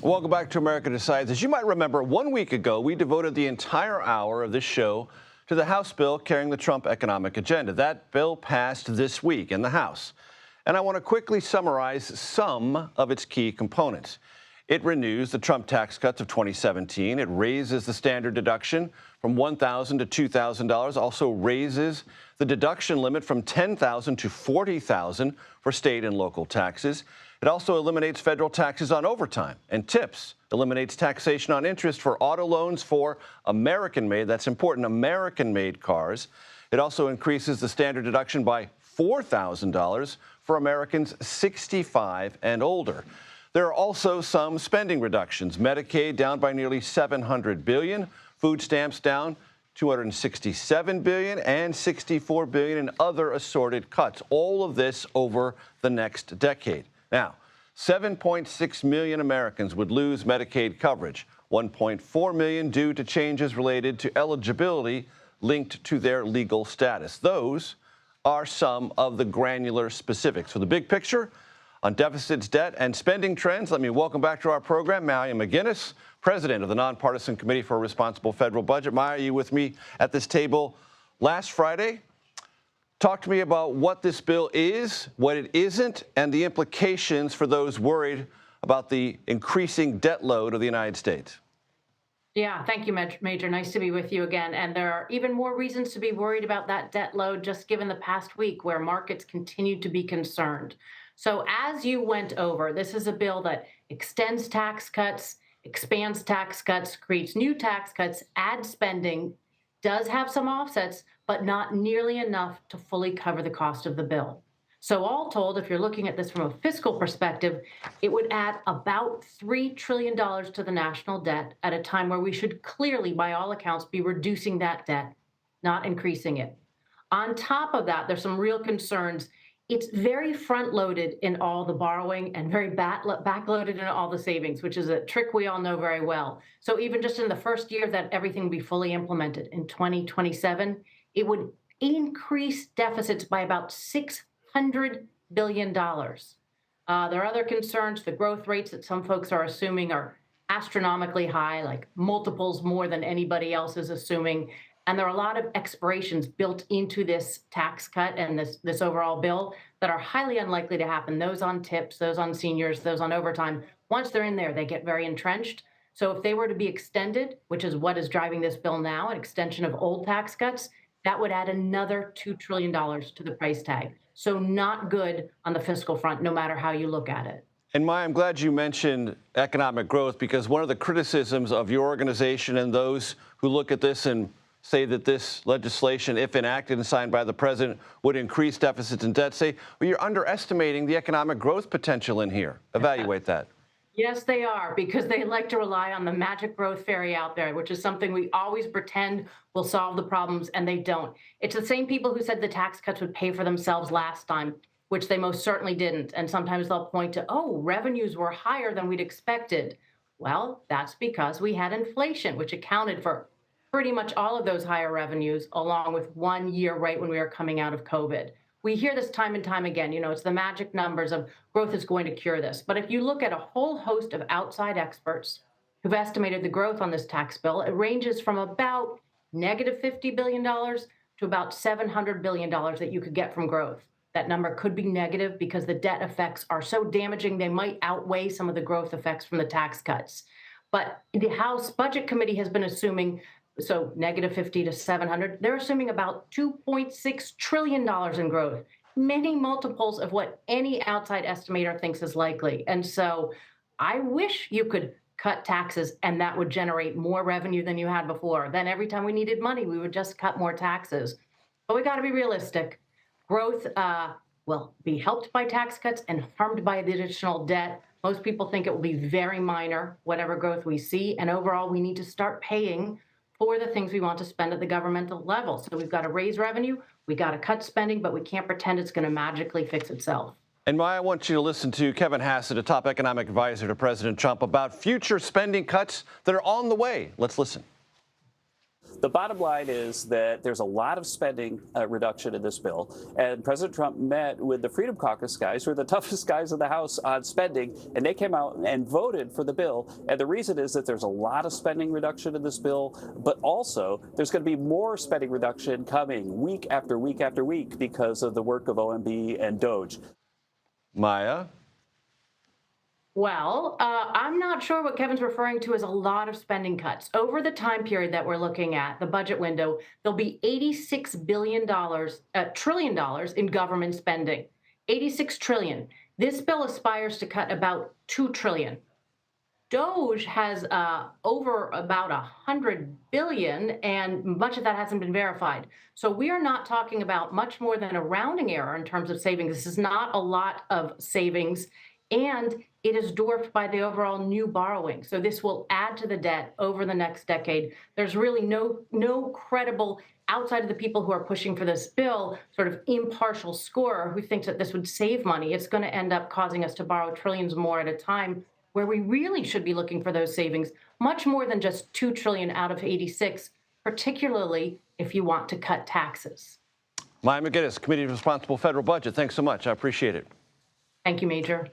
Welcome back to America Decides. As you might remember, 1 week ago, we devoted the entire hour of this show to the House bill carrying the Trump economic agenda. That bill passed this week in the House. And I want to quickly summarize some of its key components. It renews the Trump tax cuts of 2017. It raises the standard deduction from $1,000 to $2,000, also raises the deduction limit from $10,000 to $40,000 for state and local taxes. It also eliminates federal taxes on overtime and tips, eliminates taxation on interest for auto loans for American-made, that's important, American-made cars. It also increases the standard deduction by $4,000 for Americans 65 and older. There are also some spending reductions. Medicaid down by nearly $700 billion, food stamps down $267 billion, and $64 billion in other assorted cuts. All of this over the next decade. Now, 7.6 million Americans would lose Medicaid coverage, 1.4 million due to changes related to eligibility linked to their legal status. Those are some of the granular specifics. For the big picture on deficits, debt, and spending trends, let me welcome back to our program Maya MacGuineas, president of the Nonpartisan Committee for a Responsible Federal Budget. Maya, you with me at this table last Friday. Talk to me about what this bill is, what it isn't, and the implications for those worried about the increasing debt load of the United States. Yeah, thank you, Major. Nice to be with you again. And there are even more reasons to be worried about that debt load just given the past week where markets continued to be concerned. So as you went over, this is a bill that extends tax cuts, expands tax cuts, creates new tax cuts, adds spending, does have some offsets, but not nearly enough to fully cover the cost of the bill. So all told, if you're looking at this from a fiscal perspective, it would add about $3 trillion to the national debt at a time where we should clearly, by all accounts, be reducing that debt, not increasing it. On top of that, there's some real concerns. It's very front-loaded in all the borrowing and very back-loaded in all the savings, which is a trick we all know very well. So even just in the first year that everything would be fully implemented in 2027, it would increase deficits by about $600 billion. There are other concerns. The growth rates that some folks are assuming are astronomically high, like multiples more than anybody else is assuming. And there are a lot of expirations built into this tax cut and this overall bill that are highly unlikely to happen. Those on tips, those on seniors, those on overtime. Once they're in there, they get very entrenched. So if they were to be extended, which is what is driving this bill now, an extension of old tax cuts, that would add another $2 trillion to the price tag. So not good on the fiscal front, no matter how you look at it. And Maya, I'm glad you mentioned economic growth, because one of the criticisms of your organization and those who look at this and say that this legislation, if enacted and signed by the president, would increase deficits and debt, say, well, you're underestimating the economic growth potential in here. Evaluate that. Yes, they are, because they like to rely on the magic growth fairy out there, which is something we always pretend will solve the problems, and they don't. It's the same people who said the tax cuts would pay for themselves last time, which they most certainly didn't. And sometimes they'll point to, oh, revenues were higher than we'd expected. Well, that's because we had inflation, which accounted for pretty much all of those higher revenues, along with 1 year right when we were coming out of COVID. We hear this time and time again, it's the magic numbers of growth is going to cure this. But if you look at a whole host of outside experts who've estimated the growth on this tax bill, it ranges from about negative $50 billion to about $700 billion that you could get from growth. That number could be negative because the debt effects are so damaging they might outweigh some of the growth effects from the tax cuts. But the House Budget Committee has been assuming so negative 50 to 700, they're assuming about $2.6 trillion in growth, many multiples of what any outside estimator thinks is likely. And so I wish you could cut taxes and that would generate more revenue than you had before. Then every time we needed money, we would just cut more taxes. But we got to be realistic. Growth will be helped by tax cuts and harmed by the additional debt. Most people think it will be very minor, whatever growth we see. And overall, we need to start paying for the things we want to spend at the governmental level. So we've got to raise revenue, we got to cut spending, but we can't pretend it's going to magically fix itself. And Maya, I want you to listen to Kevin Hassett, a top economic advisor to President Trump, about future spending cuts that are on the way. Let's listen. The bottom line is that there's a lot of spending reduction in this bill, and President Trump met with the Freedom Caucus guys, who are the toughest guys in the House on spending, and they came out and voted for the bill. And the reason is that there's a lot of spending reduction in this bill, but also there's going to be more spending reduction coming week after week after week because of the work of OMB and DOGE. Maya? Well, I'm not sure what Kevin's referring to as a lot of spending cuts. Over the time period that we're looking at, the budget window, there'll be $86 trillion in government spending. 86 trillion. This bill aspires to cut about 2 trillion. DOGE has over about 100 billion, and much of that hasn't been verified. So we are not talking about much more than a rounding error in terms of savings. This is not a lot of savings, and it is dwarfed by the overall new borrowing. So this will add to the debt over the next decade. There's really no credible, outside of the people who are pushing for this bill, sort of impartial scorer who thinks that this would save money. It's going to end up causing us to borrow trillions more at a time, where we really should be looking for those savings, much more than just 2 trillion out of 86, particularly if you want to cut taxes. Maya MacGuineas, Committee of Responsible Federal Budget. Thanks so much. I appreciate it. Thank you, Major.